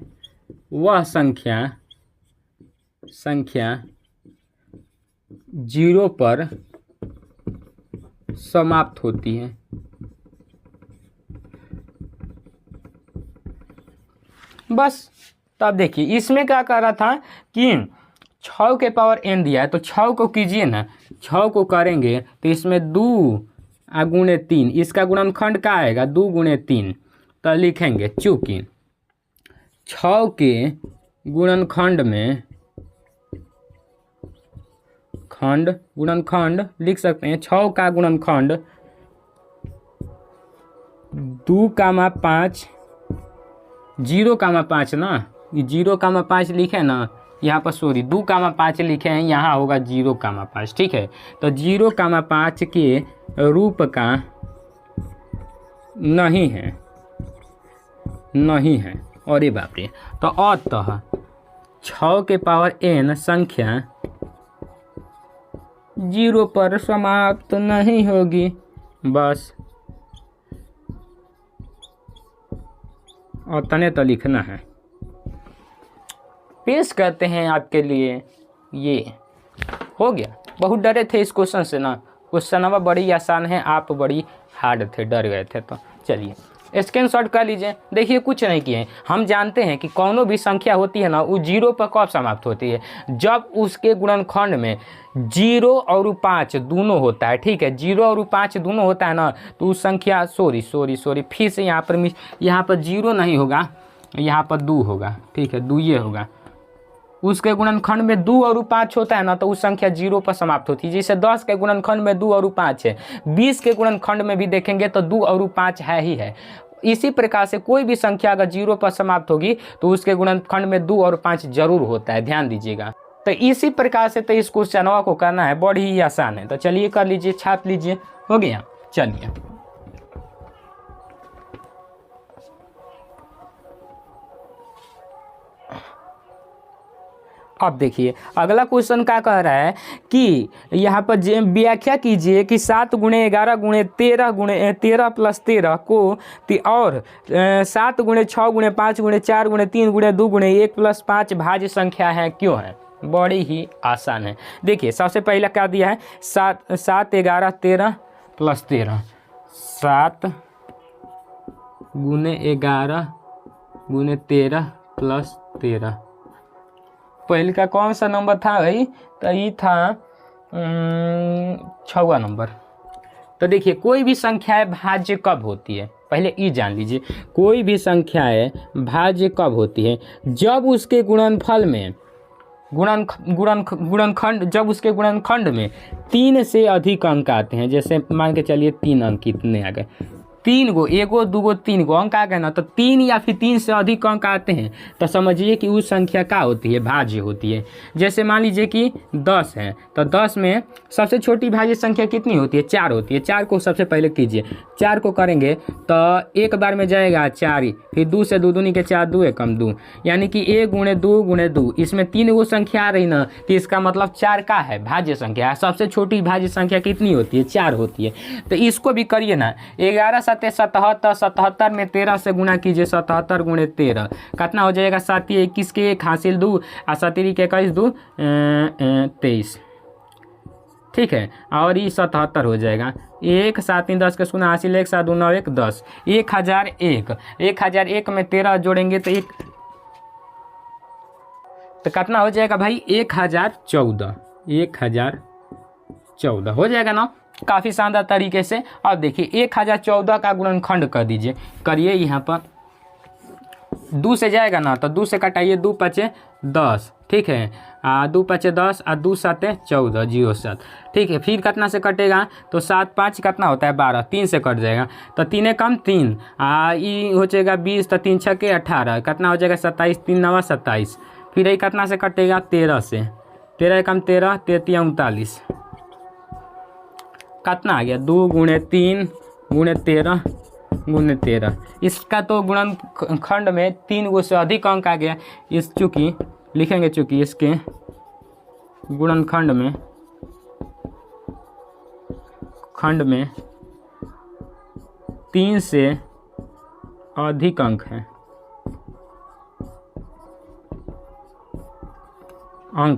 वह संख्या 0 पर समाप्त होती है। बस तब देखिए इसमें क्या कर रहा था कि 6 के पावर n दिया है तो 6 को कीजिए ना, 6 को करेंगे तो इसमें 2 गुणे 3, इसका गुणनखंड क्या आएगा 2 गुणे 3। तो लिखेंगे चूँकि 6 के गुणनखंड में गुणनखंड लिख सकते हैं, 6 का गुणनखंड 2,5 0,5 ना, 0,5 लिखे ना यहाँ पर, सॉरी 2,5 लिखे हैं, यहाँ होगा 0,5। ठीक है, तो 0,5 के रूप का नहीं है। अरे बाप रे, तो अतः 6 के पावर n संख्या 0 पर समाप्त नहीं होगी। बस और तने तो लिखना है। पेश करते हैं आपके लिए, ये हो गया। बहुत डरे थे इस क्वेश्चन से ना, क्वेश्चन नंबर बड़ी आसान है, आप बड़ी हार्ड थे, डर गए थे। तो चलिए स्क्रीनशॉट कर लीजिए। देखिए कुछ नहीं किए, हम जानते हैं कि कौनो भी संख्या होती है ना वो 0 पर कब समाप्त होती है, जब उसके गुणनखंड में 0 और 5 दोनों होता है। ठीक है, 0 और 5 दोनों होता है ना, तो उस संख्या सॉरी फिर से यहाँ पर 0 नहीं होगा, यहाँ पर 2 होगा। ठीक है, 2 ये होगा। उसके गुणनखंड में 2 और 5 होता है ना, तो उस संख्या 0 पर समाप्त होती है। जैसे 10 के गुणनखंड में 2 और 5 है, 20 के गुणनखंड में भी देखेंगे तो 2 और 5 है ही है। इसी प्रकार से कोई भी संख्या अगर 0 पर समाप्त होगी तो उसके गुणनखंड में 2 और 5 जरूर होता है, ध्यान दीजिएगा। तो इसी प्रकार से तो इस क्वेश्चन को करना है, बड़ी ही आसान है। तो चलिए कर लीजिए, छाप लीजिए, हो गया। चलिए अब देखिए अगला क्वेश्चन क्या कह रहा है कि यहाँ पर व्याख्या कीजिए कि 7 गुणे 11 गुणे 13 गुणे 13 प्लस 13 को और 7 गुणे 6 गुणे 5 गुणे 4 गुणे 3 गुणे 2 गुणे 1 प्लस 5 भाज्य संख्या है क्यों है। बड़ी ही आसान है। देखिए सबसे पहला क्या दिया है, 7 11 13 प्लस 13, 7 गुणे 11 गुणे 13 प्लस 13। पहले का कौन सा नंबर था भाई, तो ये था 6वां नंबर। तो देखिए कोई भी संख्या भाज्य कब होती है, पहले ये जान लीजिए, कोई भी संख्या भाज्य कब होती है, जब उसके गुणनफल में गुणनखंड जब उसके गुणनखंड में 3 से अधिक अंक आते हैं। जैसे मान के चलिए 3 अंक कितने आ गए, 3 गो, 1 गो 2 गो 3 गो अंक आ गए ना, तो 3 या फिर 3 से अधिक अंक आते हैं तो समझिए कि उस संख्या क्या होती है, भाज्य होती है। जैसे मान लीजिए कि 10 है, तो 10 में सबसे छोटी भाज्य संख्या कितनी होती है, 4 होती है। 4 को सबसे पहले कीजिए, 4 को करेंगे तो एक बार में जाएगा 4 ही, फिर 2 से 2 दूनी के 4, 2 एकम 2, यानी कि 1 गुणे 2 गुणे 2, इसमें 3 गो संख्या आ रही ना, तो इसका मतलब 4 का है, भाज्य संख्या है। सबसे छोटी भाज्य संख्या कितनी होती है, 4 होती है। तो इसको भी करिए ना, 11 7 77, 77 में 13 से गुना कीजिए, 77 गुणे 13 कितना हो जाएगा, 7 21 के 1 हासिल 2 और 7 के 21 2 23, ठीक है। और ये 77 हो जाएगा, 1 7 10 के शून्य हासिल 1 7 2 9 1 10, 1001। 1001 में 13 जोड़ेंगे तो कितना हो जाएगा भाई, 1014, 1014 हो जाएगा ना, काफ़ी शानदार तरीके से। अब देखिए 1014 का गुणनखंड कर दीजिए, करिए। यहाँ पर 2 से जाएगा ना, तो 2 से कटाइए, 2 5 10, ठीक है, 2 5 10 और 2 7 14 07, ठीक है। फिर कितना से कटेगा, तो 7 5 कितना होता है 12, 3 से कट जाएगा, तो 3 कम 3, ये हो जाएगा 20, तो 3 6 के 18, कितना हो जाएगा 27, 3 9 27। फिर ये कितना से कटेगा 13 से, 13 कम 13, 33 39, कितना आ गया 2 गुणे 3 गुणे 13 गुणे 13। इसका तो गुणनखंड में 3 गो से अधिक अंक आ गया, इस चूँकि लिखेंगे, चूँकि इसके गुणनखंड में 3 से अधिक अंक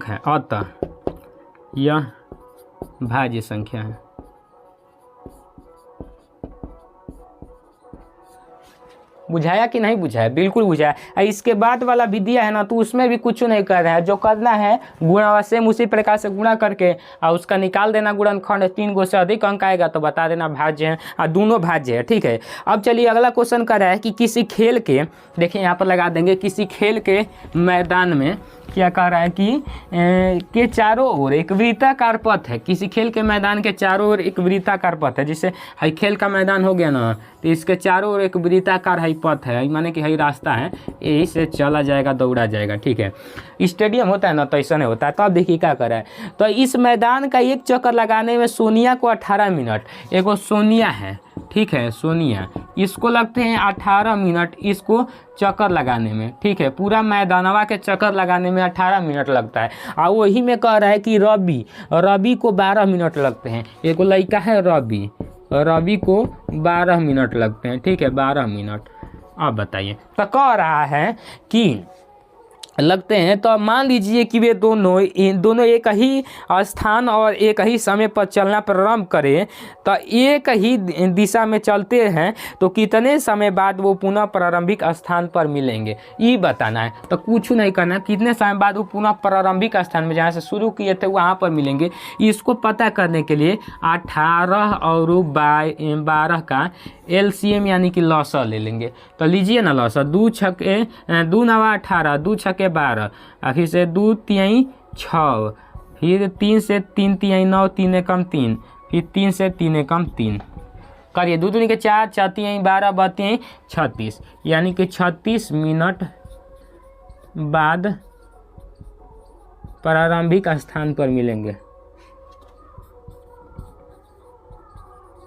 है, अतः यह भाज्य संख्या है। बुझाया कि नहीं बुझाया, बिल्कुल बुझाया। इसके बाद वाला विधिया है ना, तो उसमें भी कुछ नहीं कर रहा है, जो करना है गुणा सेम उसी प्रकार से गुणा करके और उसका निकाल देना गुणनखंड। 3 गो से अधिक अंक आएगा तो बता देना भाज्य है, और दोनों भाज्य है, ठीक है। अब चलिए अगला क्वेश्चन कर रहा है कि किसी खेल के, देखिए यहाँ पर लगा देंगे, किसी खेल के मैदान में क्या कह रहा है कि के चारों ओर एक वृत्ताकार पथ है। किसी खेल के मैदान के चारों ओर एक वृत्ताकार पथ है, जिससे हई खेल का मैदान हो गया ना, तो इसके चारों ओर एक वृत्ताकार हई पथ है, माने कि हई रास्ता है, यही से चला जाएगा, दौड़ा जाएगा, ठीक है। स्टेडियम होता है ना, तो ऐसा नहीं होता है। तो अब देखिए क्या कर रहा है, तो इस मैदान का एक चक्कर लगाने में सोनिया को 18 मिनट, एगो सोनिया है, ठीक है, सोनिया, इसको लगते हैं 18 मिनट इसको चक्कर लगाने में, ठीक है। पूरा मैदानवा के चक्कर लगाने में 18 मिनट लगता है। और वही में कह रहा है कि रवि को 12 मिनट लगते हैं। एक लड़का है रवि को 12 मिनट लगते हैं, ठीक है, 12 मिनट। अब बताइए, तो कह रहा है कि लगते हैं, तो मान लीजिए कि वे दोनों एक ही स्थान और एक ही समय पर चलना प्रारंभ करें, तो एक ही दिशा में चलते हैं तो कितने समय बाद वो पुनः प्रारंभिक स्थान पर मिलेंगे, ये बताना है। तो कुछ नहीं करना, कितने समय बाद वो पुनः प्रारंभिक स्थान में जहाँ से शुरू किए थे वहाँ पर मिलेंगे। इसको पता करने के लिए 18 और 12 का LCM यानी कि लॉसा ले लेंगे। तो लीजिए ना लॉसा, 2 छक्के 2 9 18, 2 छक्के 12, फिर से 2 तिहाई 6, फिर 3 से 3 तिहाई 9, 3 एकम 3, फिर 3 से 3 एकम 3, करिए, 2 दूनी के 4, 4 तियाई 12, बतियाई 36, यानी कि 36 मिनट बाद प्रारंभिक स्थान पर मिलेंगे।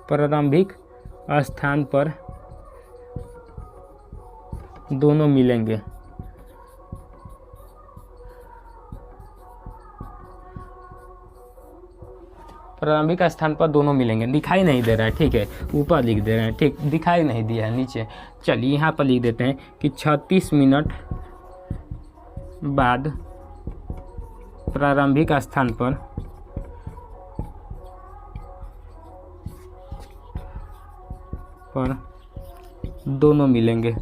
प्रारंभिक स्थान पर दोनों मिलेंगे। प्रारंभिक स्थान पर दोनों मिलेंगे। दिखाई नहीं दे रहा है, ठीक है, ऊपर लिख दे रहे हैं, ठीक, दिखाई नहीं दिया है नीचे। चलिए यहाँ पर लिख देते हैं कि 36 मिनट बाद प्रारंभिक स्थान पर दोनों मिलेंगे।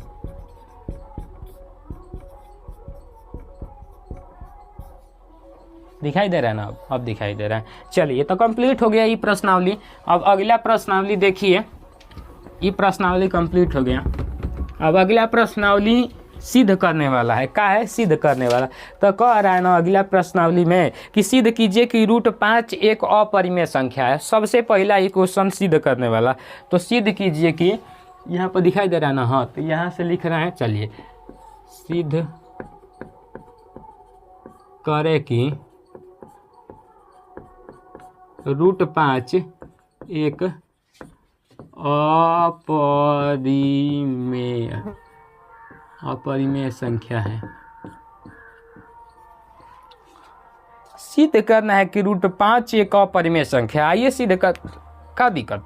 दिखाई दे रहा है ना? अब दिखाई दे रहा है। चलिए, तो कंप्लीट हो गया ये प्रश्नावली। अब अगला प्रश्नावली देखिए, ये प्रश्नावली कंप्लीट हो गया। अब अगला प्रश्नावली सिद्ध करने वाला है। क्या है? सिद्ध करने वाला। तो कह रहा है ना अगला प्रश्नावली में कि सिद्ध कीजिए कि √5 एक अपरिमेय संख्या है। सबसे पहला ये क्वेश्चन सिद्ध करने वाला। तो सिद्ध कीजिए कि, यहाँ पर दिखाई दे रहा है ना? हाँ, तो यहाँ से लिख रहे हैं। चलिए, सिद्ध करे कि √5 एक अपरिमेय संख्या है। सिद्ध करना है कि √5 एक अपरिमेय संख्या। आइए सिद्ध कर, का दिक्कत।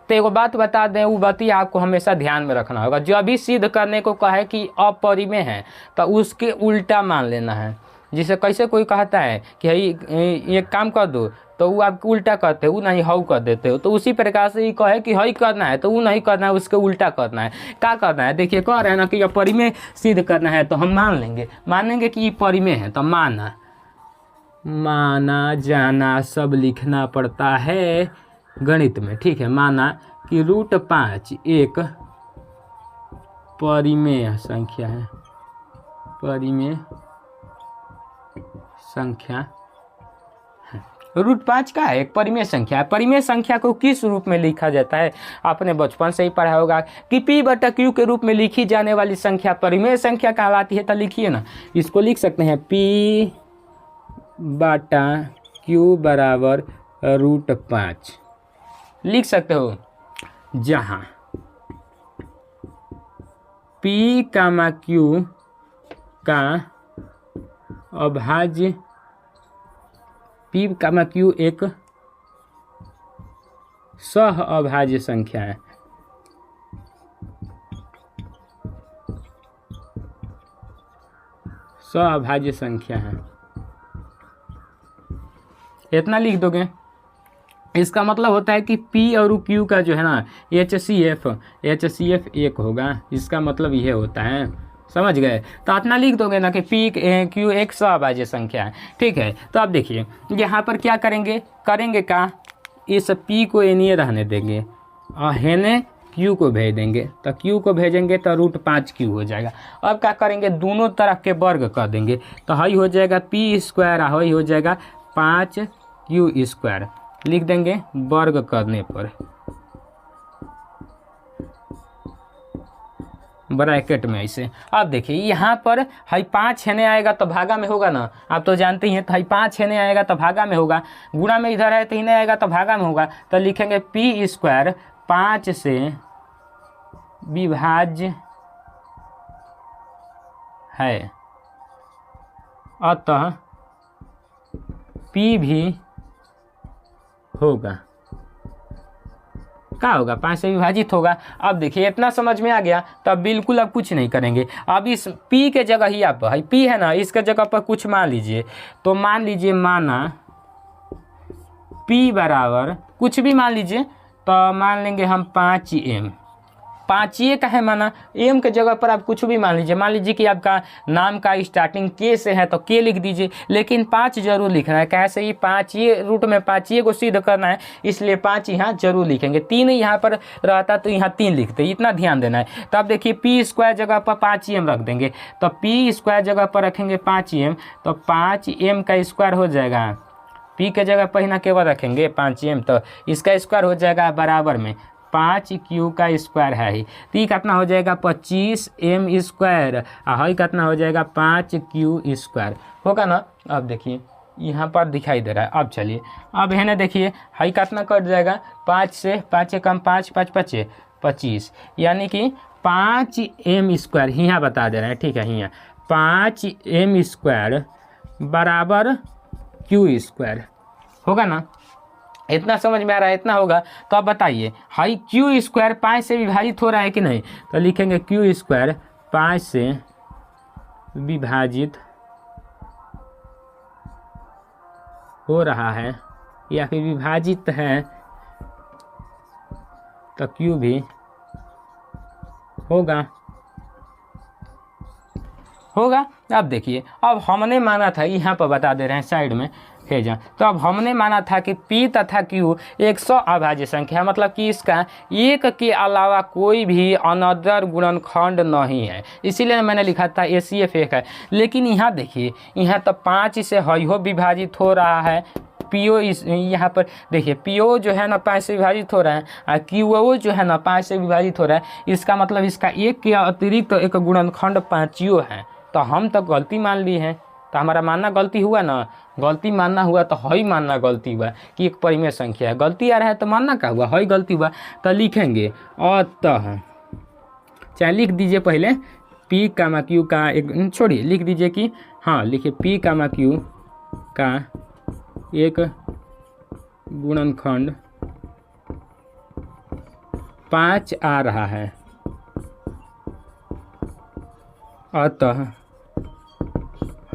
तो एक बात बता दें, वो बात ही आपको हमेशा ध्यान में रखना होगा। जब भी सिद्ध करने को कहे कि अपरिमेय है तो उसके उल्टा मान लेना है। जिसे कैसे कोई कहता है कि ये काम कर दो, तो वो आपको उल्टा करते हो, वो नहीं हाउ कर देते हो। तो उसी प्रकार से ये कहे कि हई करना है तो वो नहीं करना है, उसके उल्टा करना है। क्या करना है? देखिए, कह रहे हैं ना कि ये परिमेय सिद्ध करना है, तो हम मानेंगे कि ये परिमेय है। तो माना जाना सब लिखना पड़ता है गणित में, ठीक है। माना कि √5 एक परिमेय संख्या है। परिमेय संख्या √5 का है, एक परिमेय संख्या है। परिमेय संख्या को किस रूप में लिखा जाता है? आपने बचपन से ही पढ़ा होगा कि P/Q के रूप में लिखी जाने वाली संख्या परिमेय संख्या कहलाती है। तो लिखिए ना, इसको लिख सकते हैं P/Q बराबर √5 लिख सकते हो, जहाँ P, Q का अभाज्य P, Q एक सह अभाज्य संख्या है। सह अभाज्य संख्या है, इतना लिख दोगे। इसका मतलब होता है कि P और Q का जो है ना HCF 1 होगा। इसका मतलब यह होता है, समझ गए? तो इतना लिख दोगे ना कि P/Q एक सहअभाज्य संख्या है, ठीक है। तो अब देखिए, यहाँ पर क्या करेंगे का इस P को एनिए रहने देंगे और हेने Q को भेज देंगे। तो Q को भेजेंगे तो √5Q हो जाएगा। अब क्या करेंगे? दोनों तरफ के वर्ग कर देंगे। तो हई हो जाएगा P² और हई हो जाएगा 5Q² लिख देंगे वर्ग करने पर, ब्रैकेट में ऐसे। अब देखिए, यहाँ पर हाई 5 हेने आएगा तो भागा में होगा ना, आप तो जानते ही हैं। तो हाई 5 हेने आएगा तो भागा में होगा, गुणा में इधर है तो इन्हें आएगा तो भागा में होगा। तो लिखेंगे P² 5 से विभाज्य है, अतः P भी होगा। क्या होगा? 5 से विभाजित होगा। अब देखिए, इतना समझ में आ गया। तब बिल्कुल अब कुछ नहीं करेंगे। अब इस P के जगह ही आप P है ना, इसके जगह पर कुछ मान लीजिए। तो मान लीजिए, माना P बराबर कुछ भी मान लीजिए। तो मान लेंगे हम 5M। 5 का है माना, M के जगह पर आप कुछ भी मान लीजिए। मान लीजिए कि आपका नाम का स्टार्टिंग K से है तो K लिख दीजिए, लेकिन 5 जरूर लिखना है। कैसे? ये 5 रूट में 5 को सिद्ध करना है, इसलिए 5 यहाँ जरूर लिखेंगे। 3 यहाँ पर रहता तो यहाँ 3 लिखते, इतना ध्यान देना है। तो अब देखिए, P² जगह पर 5M रख देंगे। तो P² जगह पर रखेंगे 5M, तो 5M का स्क्वायर हो जाएगा। P के जगह पर ना केवल रखेंगे 5M, तो इसका स्क्वायर हो जाएगा बराबर में 5Q का स्क्वायर है ही, तो ये कितना हो जाएगा 25M स्क्वायर, और कितना हो जाएगा 5Q स्क्वायर होगा ना। अब देखिए यहाँ पर दिखाई दे रहा है। अब चलिए अब है ना, देखिए हाई कितना कट जाएगा, 5 से 5 कम 5 5 5 25, यानी कि 5M स्क्वायर यहाँ बता दे रहे हैं। ठीक है, यहाँ 5M स्क्वायर बराबर Q स्क्वायर होगा ना। इतना समझ में आ रहा है, इतना होगा। तो अब बताइए हाई Q स्क्वायर 5 से विभाजित हो रहा है कि नहीं, तो लिखेंगे Q स्क्वायर 5 से विभाजित हो रहा है या फिर विभाजित है, तो Q भी होगा। अब देखिए, अब हमने माना था, यहाँ पर बता दे रहे हैं साइड में भेजा, तो अब हमने माना था कि P तथा Q एक सौ अभाज्य संख्या है, मतलब कि इसका एक के अलावा कोई भी अनदर गुणनखंड नहीं है, इसीलिए मैंने लिखा था ACF एक है। लेकिन यहाँ देखिए, यहाँ तो 5 से हो विभाजित हो रहा है, PO इस यहाँ पर देखिए PO जो है ना 5 से विभाजित हो रहा है, और QO जो है ना 5 से विभाजित हो रहा है। इसका मतलब इसका एक के अतिरिक्त तो एक गुणनखंड 5 है, तो हम तो गलती मान ली है, तो हमारा मानना गलती हुआ ना। गलती मानना हुआ तो हई मानना गलती हुआ कि एक परिमेय संख्या है। गलती आ रहा है तो मानना क्या हुआ, हई गलती हुआ। तो लिखेंगे अतः, चाहे लिख दीजिए पहले P कामा Q का एक, छोड़िए लिख दीजिए कि हाँ लिखिए P कामा Q का एक गुणनखंड 5 आ रहा है, अतः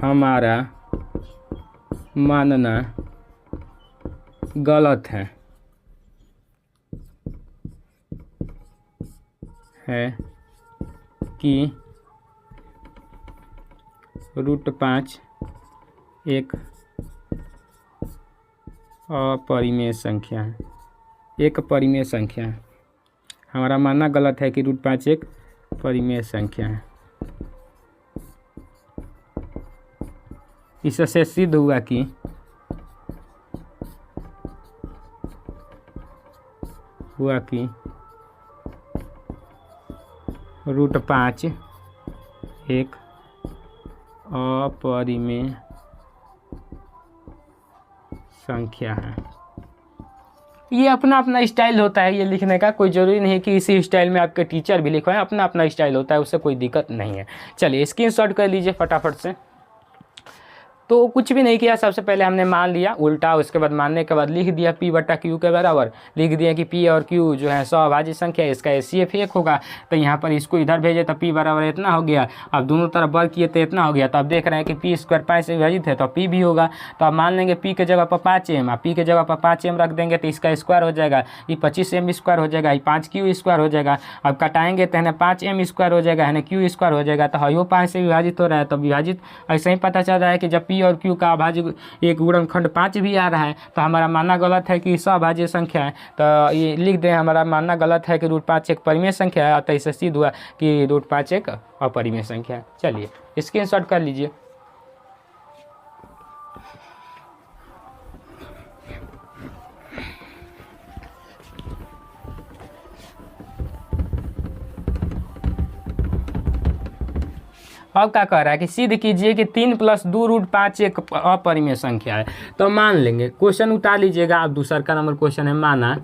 हमारा मानना गलत है कि √5 एक अपरिमेय संख्या है, एक परिमेय संख्या है। हमारा मानना गलत है कि √5 एक परिमेय संख्या है। इससे सिद्ध हुआ कि √5 एक अपरिमेय संख्या है। ये अपना अपना स्टाइल होता है ये लिखने का, कोई ज़रूरी नहीं है कि इसी स्टाइल में आपके टीचर भी लिखवाएं, अपना अपना स्टाइल होता है, उससे कोई दिक्कत नहीं है। चलिए स्क्रीनशॉट कर लीजिए फटाफट से। तो कुछ भी नहीं किया, सबसे पहले हमने मान लिया उल्टा, उसके बाद मानने के बाद लिख दिया P बटा Q के बराबर, लिख दिया कि P और Q जो है सहभाज्य संख्या है, इसका ACF 1 होगा। तो यहाँ पर इसको इधर भेजे तो P बराबर इतना हो गया, अब दोनों तरफ वर्ग किए तो इतना हो गया। तो अब देख रहे हैं कि P स्क्वायर 5 से विभाजित है तो P भी होगा। तो अब मान लेंगे P के जगह पर 5M, P के जगह पर 5M रख देंगे तो इसका स्क्वायर हो जाएगा, ये 25M स्क्वायर हो जाएगा, ये 5Q स्क्वायर हो जाएगा। अब कटाएंगे तो है ना 5M स्क्वायर हो जाएगा, है ना Q स्क्वायर हो जाएगा। तो वो 5 से विभाजित हो रहा है, तो विभाजित ऐसे ही पता चल रहा है कि जब P और Q का अभाज्य एक गुणनखंड 5 भी आ रहा है, तो हमारा मानना गलत है कि सहभाज्य संख्या है। तो ये लिख दें, हमारा मानना गलत है कि √5 एक परिमेय संख्या है, तो इससे सिद्ध हुआ कि √5 एक अपरिमेय संख्या है। चलिए स्क्रीनशॉट कर लीजिए। अब क्या कह रहा है कि सिद्ध कीजिए कि 3 + 2 √5 एक अपरिमेय संख्या है। तो मान लेंगे, क्वेश्चन उतार लीजिएगा आप, दूसरा का नंबर क्वेश्चन है, माना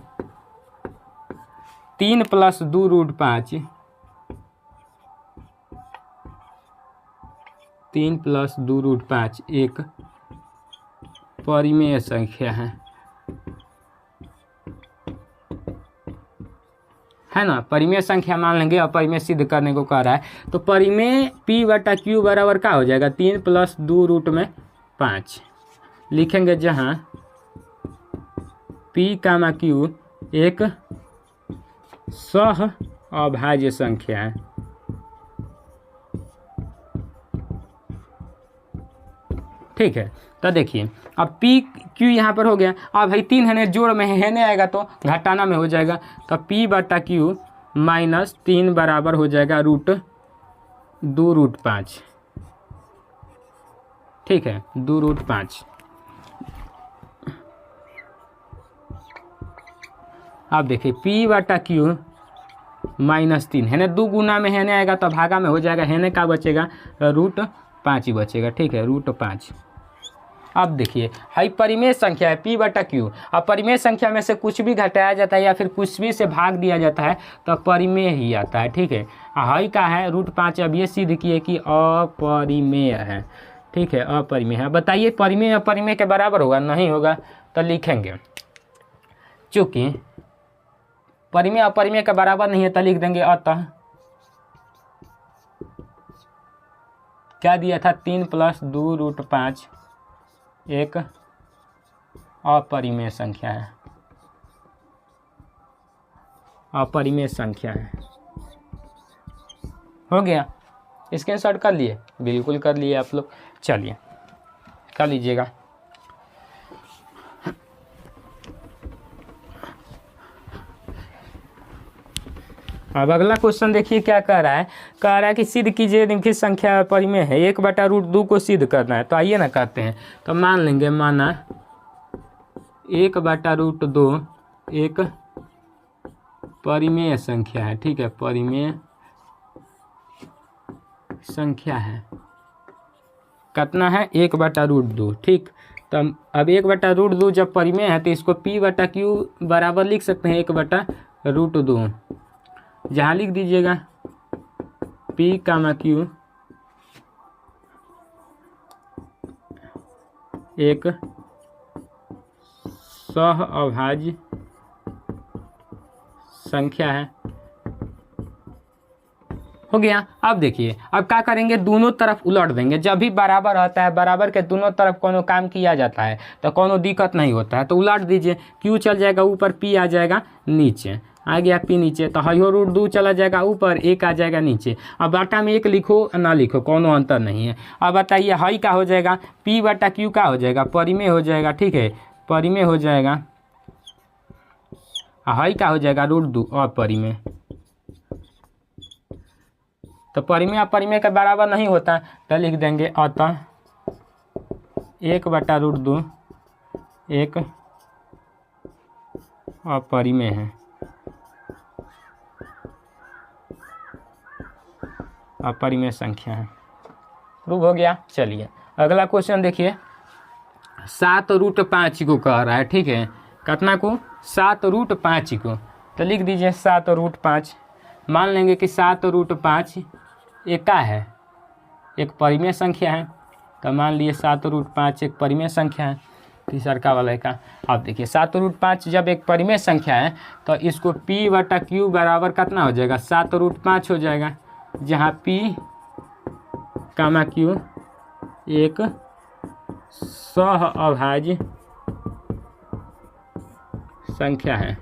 3 + 2 √5, 3 + 2 √5 एक परिमेय संख्या है ना। परिमेय संख्या मान लेंगे, अपरिमेय सिद्ध करने को कह रहा है। तो परिमेय P बटा Q बराबर क्या हो जाएगा, 3 + 2 √5 लिखेंगे, जहाँ P कामा Q एक सह अभाज्य संख्या है। ठीक है, तो देखिए अब P Q यहाँ पर हो गया। अब भाई 3 है जोड़ में है नहीं आएगा तो घटाना में हो जाएगा। तो P बटा Q -3 बराबर हो जाएगा √2 √5। ठीक है, 2 √5। अब देखिए p बटा q -3 है ना, 2 गुना में है ना आएगा तो भागा में हो जाएगा, है ना क्या बचेगा, √5 ही बचेगा। ठीक है, √5। अब देखिए हाई परिमेय संख्या है p बटा q। अब परिमेय संख्या में से कुछ भी घटाया जाता है या फिर कुछ भी से भाग दिया जाता है तो परिमेय ही आता है। ठीक है, हाई का है √5। अब ये सिद्ध किए कि अपरिमेय है। ठीक है, अपरिमेय है। बताइए परिमेय अपरिमेय के बराबर होगा, नहीं होगा तो लिखेंगे, चूँकि परिमेय अपरिमेय के बराबर नहीं है तो लिख देंगे अतः क्या दिया था, 3 + 2 √5 एक अपरिमेय संख्या है, अपरिमेय संख्या है। हो गया, स्क्रीनशॉट कर लिए, बिल्कुल कर लिए आप लोग। चलिए कर लीजिएगा। अब अगला क्वेश्चन देखिए क्या कह रहा है, कि सिद्ध कीजिए निम्नलिखित संख्या परिमेय है। 1 बटा √2 को सिद्ध करना है, तो आइए ना करते हैं। तो मान लेंगे, माना 1 बटा √2 एक परिमेय संख्या है। ठीक है, परिमेय संख्या है, कितना है, 1 बटा √2। ठीक, तो अब 1 बटा √2 जब परिमेय है तो इसको p बटा q बराबर लिख सकते हैं 1 बटा √2। जहाँ लिख दीजिएगा p, q एक सहअभाज्य संख्या है। हो गया। अब देखिए अब क्या करेंगे, दोनों तरफ उलट देंगे। जब भी बराबर होता है, बराबर के दोनों तरफ कोनो काम किया जाता है तो कोनो दिक्कत नहीं होता है, तो उलट दीजिए। q चल जाएगा ऊपर, p आ जाएगा नीचे, आ गया p नीचे, तो हयो √2 चला जाएगा ऊपर, 1 आ जाएगा नीचे। अब बाटा में 1 लिखो ना लिखो कोनो अंतर नहीं है। अब बताइए हई का हो जाएगा, p बटा q का हो जाएगा, परिमेय हो जाएगा। ठीक है, परिमेय हो जाएगा। हई का हो जाएगा √2 अपरिमेय। तो परिमेय अपरिमेय के बराबर नहीं होता तो लिख देंगे अतः 1 बटा √2 एक अपरिमेय है, अपरिमेय संख्या है। प्रूव हो गया। चलिए अगला क्वेश्चन देखिए, 7√5 को कह रहा है। ठीक है, कितना को, 7√5 को, तो लिख दीजिए 7√5। मान लेंगे कि 7√5 एक का है, एक परिमेय संख्या है, तो मान लिए 7√5 एक परिमेय संख्या है, तीसरा वाला है का। अब देखिए 7√5 जब एक परिमेय संख्या है तो इसको p बटा q बराबर कितना हो जाएगा, 7√5 हो जाएगा, जहाँ p, q एक सहअभाज्य संख्या है।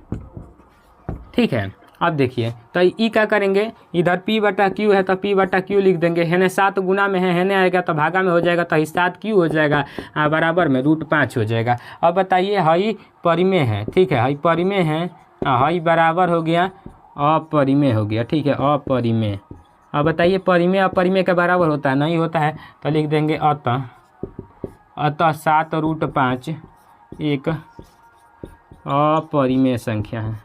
ठीक है, अब देखिए तो ई क्या करेंगे, इधर p बटा q है तो p बटा q लिख देंगे, है ना, 7 गुना में है ना आएगा तो भागा में हो जाएगा, तो 7q हो जाएगा, बराबर में √5 हो जाएगा। अब बताइए हई परिमेय है। ठीक है, हई परिमेय है, हई बराबर हो गया अपरिमेय हो गया। ठीक है, अपरिमेय। अब बताइए परिमेय अपरिमेय के बराबर होता है, नहीं होता है, तो लिख देंगे अतः 7√5 एक अपरिमेय संख्या है।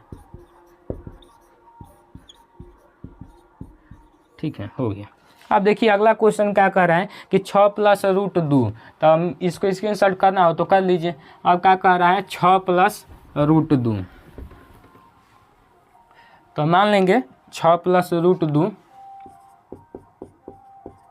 ठीक है, हो गया। अब देखिए अगला क्वेश्चन क्या कह रहा है कि 6 + √2, तो हम इसको स्क्रीनशॉट करना हो तो कर लीजिए। अब क्या कह रहा है, 6 + √2, तो मान लेंगे 6 + √2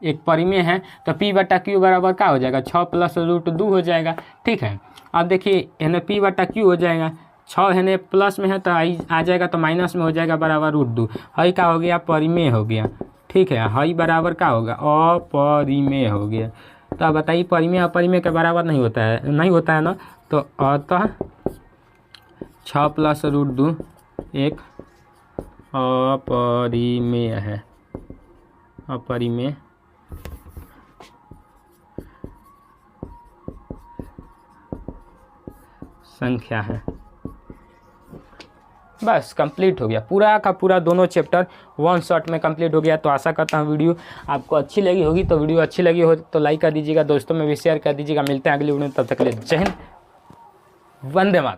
एक परिमेय है, तो p बटा q बराबर क्या हो जाएगा, 6 + √2 हो जाएगा। ठीक है, अब देखिए है p बटा q हो जाएगा, 6 है ना प्लस में है तो आ जाएगा, तो माइनस में हो जाएगा, बराबर √2। हई का हो गया, परिमेय हो गया। ठीक है, हई बराबर क्या होगा, अपरिमेय हो गया। तो अब बताइए परिमेय अपरिमेय के बराबर नहीं होता है, नहीं होता है ना, तो अतः 6 + √2 एक अपरिमेय है, अपरिमेय संख्या है। बस कंप्लीट हो गया, पूरा का पूरा दोनों चैप्टर वन शॉट में कंप्लीट हो गया। तो आशा करता हूँ वीडियो आपको अच्छी लगी होगी। तो वीडियो अच्छी लगी हो तो लाइक कर दीजिएगा, दोस्तों में भी शेयर कर दीजिएगा। मिलते हैं अगली वीडियो में, तब तक के लिए जय हिंद, वंदे मातरम।